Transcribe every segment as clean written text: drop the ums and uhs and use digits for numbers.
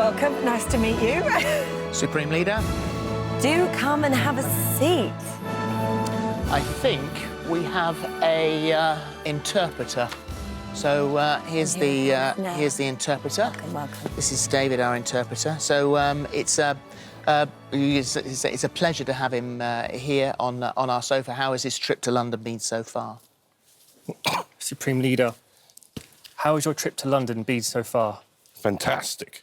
welcome. Nice to meet you. Supreme Leader? Do come and have a seat. I think we have a interpreter. So here's the interpreter. Welcome. This is David, our interpreter. So it's a pleasure to have him here on our sofa. How has his trip to London been so far? Supreme Leader, how has your trip to London been so far? Fantastic.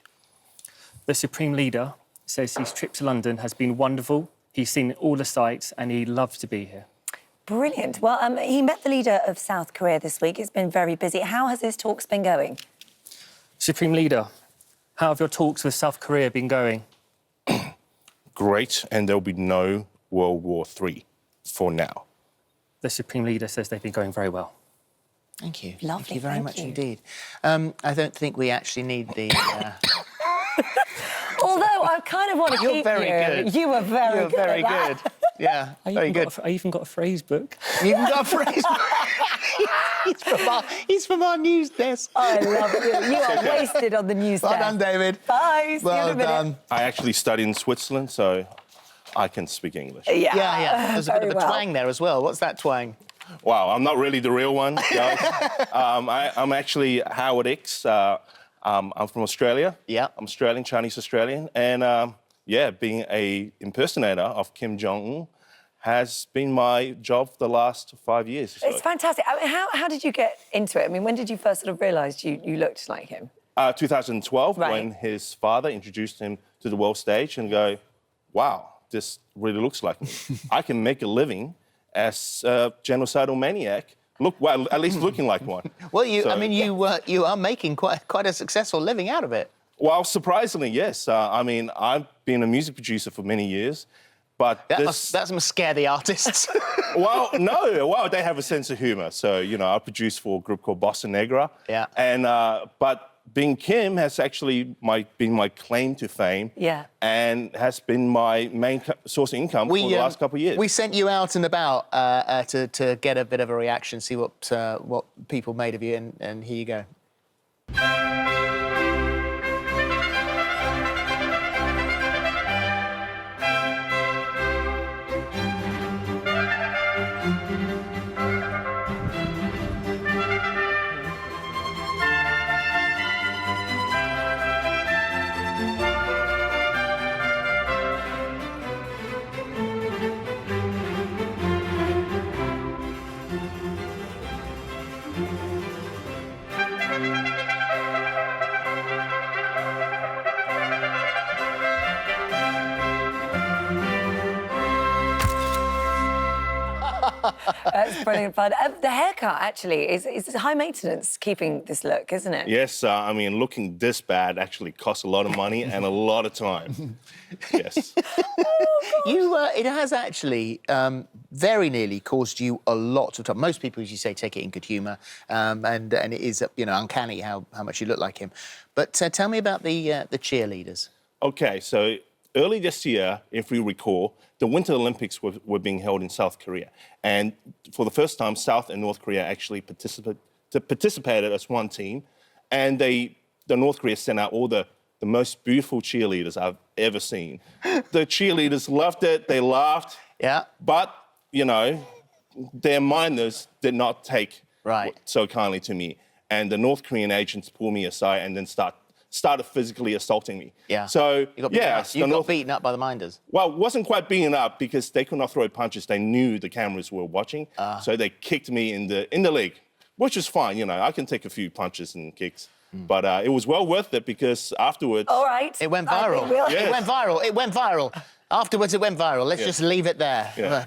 The Supreme Leader says his trip to London has been wonderful. He's seen all the sights and he loves to be here. Brilliant. Well, he met the leader of South Korea this week. It's been very busy. How has his talks been going? Supreme Leader, how have your talks with South Korea been going? Great, and there'll be no World War III for now. The Supreme Leader says they've been going very well. Thank you. Lovely, Thank you very much you. indeed. I don't think we actually need the... Although I kind of want to keep you. You're very good. You were very You're good. very good. Yeah, very good. I even got a phrase book. You even got a phrase. He's from our news desk. I love you. You are wasted on the news Well desk. done, David. Bye. See you in a Well minute. done. I actually studied in Switzerland, so I can speak English. Yeah, There's a bit of a very well. twang there as well. What's that twang? Wow, I'm not really the real one, guys. I'm actually Howard X. I'm from Australia. Yeah. I'm Australian, Chinese Australian. And, yeah, being a impersonator of Kim Jong-Un has been my job for the last 5 years. So. It's fantastic. I mean, how did you get into it? I mean, when did you first sort of realise you looked like him? 2012, Right. when his father introduced him to the world stage and go, wow, this really looks like me. I can make a living as a genocidal maniac. Well, at least looking like one. Well, So- I mean, you are making quite a successful living out of it. Well, surprisingly, yes. I mean, I've been a music producer for many years, but That must scare the artists. Well, no. Well, they have a sense of humour. So, you know, I produced for a group called Bossa Negra. Yeah. And, but being Kim has actually been my claim to fame. Yeah. And has been my main source of income for the last couple of years. We sent you out and about to get a bit of a reaction, see what people made of you, and here you go. That's brilliant fun. The haircut, actually, is high maintenance, keeping this look, isn't it? Yes, I mean, looking this bad actually costs a lot of money and a lot of time. Yes. It has actually very nearly caused you a lot of trouble. Most people, as you say, take it in good humour, and it is, uncanny how much you look like him. But tell me about the cheerleaders. Okay, so early this year, if we recall, the Winter Olympics were being held in South Korea. And for the first time, South and North Korea actually participated as one team. And the North Korea sent out all the most beautiful cheerleaders I've ever seen. The cheerleaders loved it, they laughed. Yeah. But, their minders did not take so kindly to me. And the North Korean agents pulled me aside and then started physically assaulting me. Yeah. So, you got beaten up by the minders. Well, it wasn't quite beaten up because they could not throw punches. They knew the cameras were watching. So they kicked me in the leg, which is fine. I can take a few punches and kicks. But it was well worth it because afterwards... All right. It went viral. Yes. It went viral. It went viral. Afterwards, it went viral. Let's just leave it there. Yeah.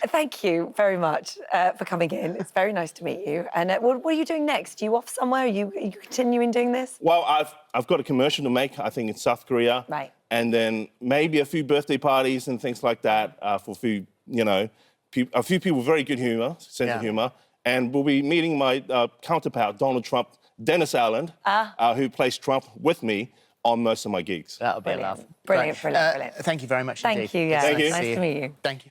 Thank you very much for coming in. It's very nice to meet you. And what are you doing next? Are you off somewhere? Are you continuing doing this? Well, I've got a commercial to make, I think, in South Korea. Right. And then maybe a few birthday parties and things like that for a few people with very good humour, sense of humour. And we'll be meeting my counterpart, Donald Trump, Dennis Allen, who plays Trump with me on most of my gigs. That'll be a laugh. Brilliant. Thank you very much indeed. Thank you, yeah. Thank you. Nice to meet you. Thank you.